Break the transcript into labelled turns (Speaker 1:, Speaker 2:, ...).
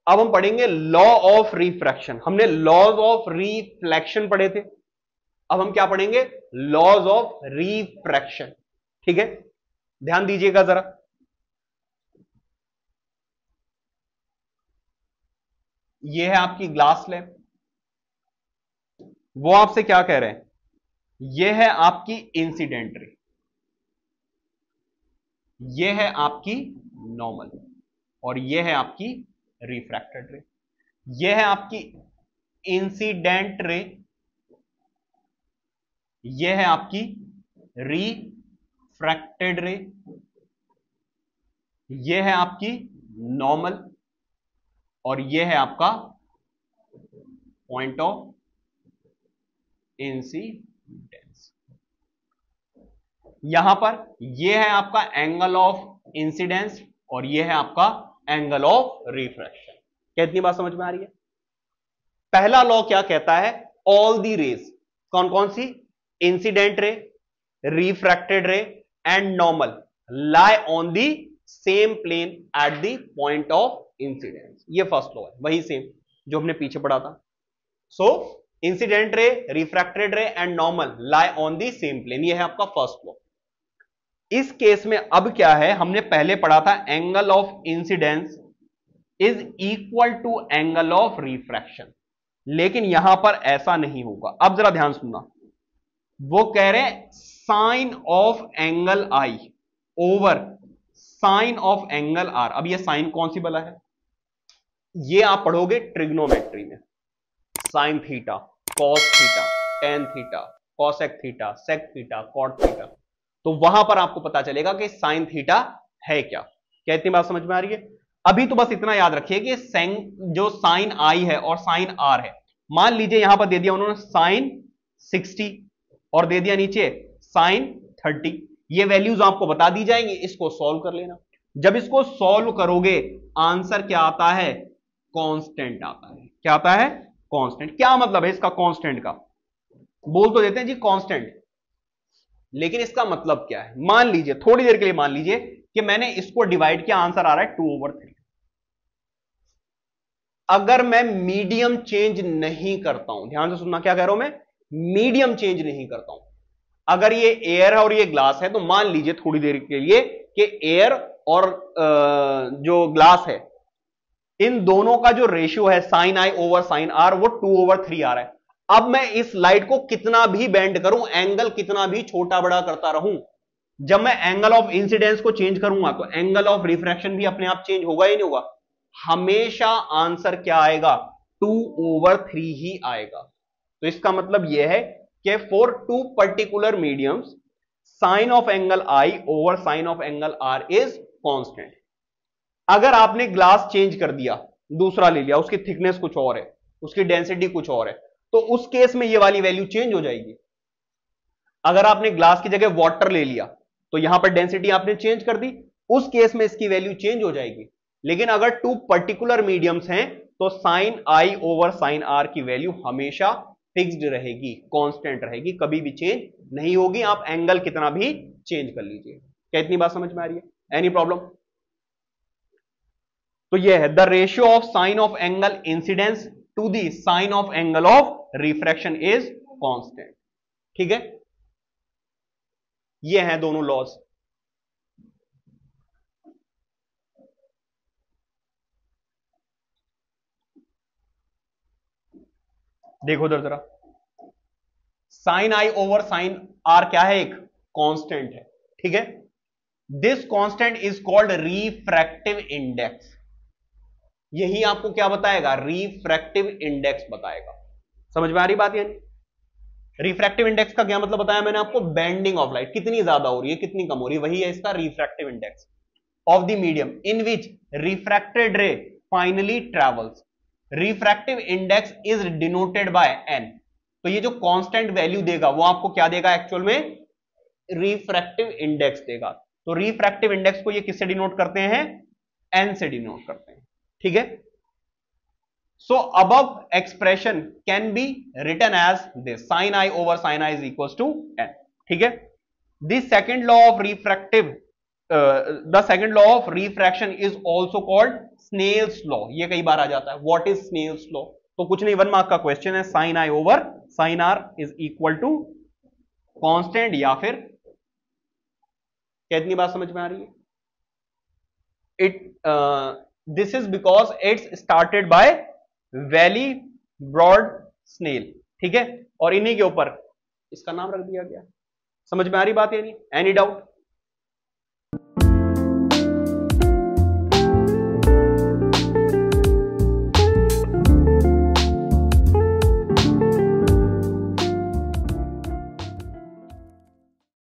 Speaker 1: अब हम पढ़ेंगे लॉ ऑफ रिफ्रैक्शन। हमने लॉज ऑफ रिफ्लेक्शन पढ़े थे, अब हम क्या पढ़ेंगे? Laws of refraction. ठीक है, ध्यान दीजिएगा जरा। ये है आपकी ग्लास स्लैब, वो आपसे क्या कह रहे हैं? ये है आपकी इंसिडेंट रे, ये है आपकी नॉर्मल, और ये है आपकी रिफ्रैक्टेड रे। ये है आपकी इंसिडेंट रे, ये है आपकी रिफ्रैक्टेड रे, ये है आपकी नॉर्मल, और ये है आपका पॉइंट ऑफ इंसिडेंस। यहां पर ये है आपका एंगल ऑफ इंसिडेंस, और ये है आपका एंगल ऑफ रिफ्रैक्शन। क्या इतनी बात समझ में आ रही है? पहला लॉ क्या कहता है? ऑल दी रेज, कौन कौन सी? Incident ray, refracted ray and normal, lie on the same plane at the point of incidence. ये फर्स्ट लॉ है, वही सेम जो हमने पीछे पढ़ा था। So incident ray, refracted ray and normal lie on the same plane, ये है आपका फर्स्ट लॉ। इस केस में अब क्या है? हमने पहले पढ़ा था angle of incidence is equal to angle of refraction, लेकिन यहां पर ऐसा नहीं होगा। अब जरा ध्यान सुनना, वो कह रहे हैं sine of angle I over sine of angle R. अब ये साइन कौन सी बला है? ये आप पढ़ोगे ट्रिग्नोमेट्री में, sine theta, cos theta, tan theta, cosec theta, sec theta, cot theta, तो वहां पर आपको पता चलेगा कि साइन थीटा है क्या। क्या इतनी बात समझ में आ रही है? अभी तो बस इतना याद रखिए कि जो साइन आई है और साइन आर है, मान लीजिए यहां पर दे दिया उन्होंने साइन 60 और दे दिया नीचे साइन 30, ये वैल्यूज आपको बता दी जाएंगी, इसको सॉल्व कर लेना। जब इसको सॉल्व करोगे आंसर क्या आता है? कांस्टेंट आता है। क्या आता है? कांस्टेंट। क्या मतलब है इसका कांस्टेंट का? बोल तो देते हैं जी कांस्टेंट, लेकिन इसका मतलब क्या है? मान लीजिए, थोड़ी देर के लिए मान लीजिए कि मैंने इसको डिवाइड किया, आंसर आ रहा है 2/3। अगर मैं मीडियम चेंज नहीं करता हूं, ध्यान से सुनना क्या कह रहा हूं मैं, मीडियम चेंज नहीं करता हूं, अगर ये एयर है और ये ग्लास है, तो मान लीजिए थोड़ी देर के लिए कि एयर और जो ग्लास है, इन दोनों का जो रेशियो है sine I over sine R, वो 2/3 आ रहा है। अब मैं इस लाइट को कितना भी बेंड करूं, एंगल कितना भी छोटा बड़ा करता रहूं, जब मैं एंगल ऑफ इंसिडेंस को चेंज करूंगा तो एंगल ऑफ रिफ्रैक्शन भी अपने आप चेंज होगा ही नहीं होगा? हमेशा आंसर क्या आएगा? 2/3 ही आएगा। तो इसका मतलब यह है कि for two particular mediums sine of angle I over sine of angle R is constant. अगर आपने ग्लास चेंज कर दिया, दूसरा ले लिया, उसकी थिकनेस कुछ और है, उसकी डेंसिटी कुछ और है, तो उस केस में ये वाली वैल्यू चेंज हो जाएगी। अगर आपने ग्लास की जगह वाटर ले लिया तो यहां पर डेंसिटी आपने चेंज कर दी, उस केस में इसकी वैल्यू चेंज हो जाएगी। लेकिन अगर टू पर्टिकुलर मीडियम्स हैं तो sine I over sine R की वैल्यू हमेशा फिक्स्ड रहेगी, कांस्टेंट रहेगी, कभी भी चेंज नहीं होगी, आप एंगल कितना भी चेंज कर लीजिए। क्या इतनी बात समझ में आ रही है? Any problem? तो यह है the ratio of sine of angle incidence to the sine of angle of refraction is constant. ठीक है, ये हैं दोनों लॉज। देखो उधर जरा, sine I over sine R क्या है? एक कांस्टेंट है। ठीक है, this constant is called refractive index. यही आपको क्या बताएगा? रिफ्रैक्टिव इंडेक्स बताएगा। समझ में आ रही बात? यानी रिफ्रैक्टिव इंडेक्स का क्या मतलब बताया मैंने आपको? बेंडिंग ऑफ लाइट, कितनी ज्यादा हो रही है, कितनी कम हो रही है, वही है इसका refractive index of the medium in which refracted ray finally travels. Refractive index is denoted by N. तो ये जो कांस्टेंट वैल्यू देगा वो आपको क्या देगा? एक्चुअल में रिफ्रैक्टिव इंडेक्स देगा। तो रिफ्रैक्टिव इंडेक्स को ये किससे डिनोट करते हैं? एन से डिनोट करते हैं। ठीक है, so above expression can be written as this, sin I over sin I is equals to n. ठीक है, the second law of refractive the second law of refraction is also called Snell's law, ये कई बार आ जाता है। What is Snell's law? तो कुछ नहीं, 1 मार्क का क्वेश्चन है, sine I over sine R is equal to constant या फिर, कितनी बात समझ में आ रही है? This is because it's started by Willebrord Snell, ठीक है, और इन्हीं के ऊपर इसका नाम रख दिया गया। समझ में आ रही बात? या नहीं? Any doubt?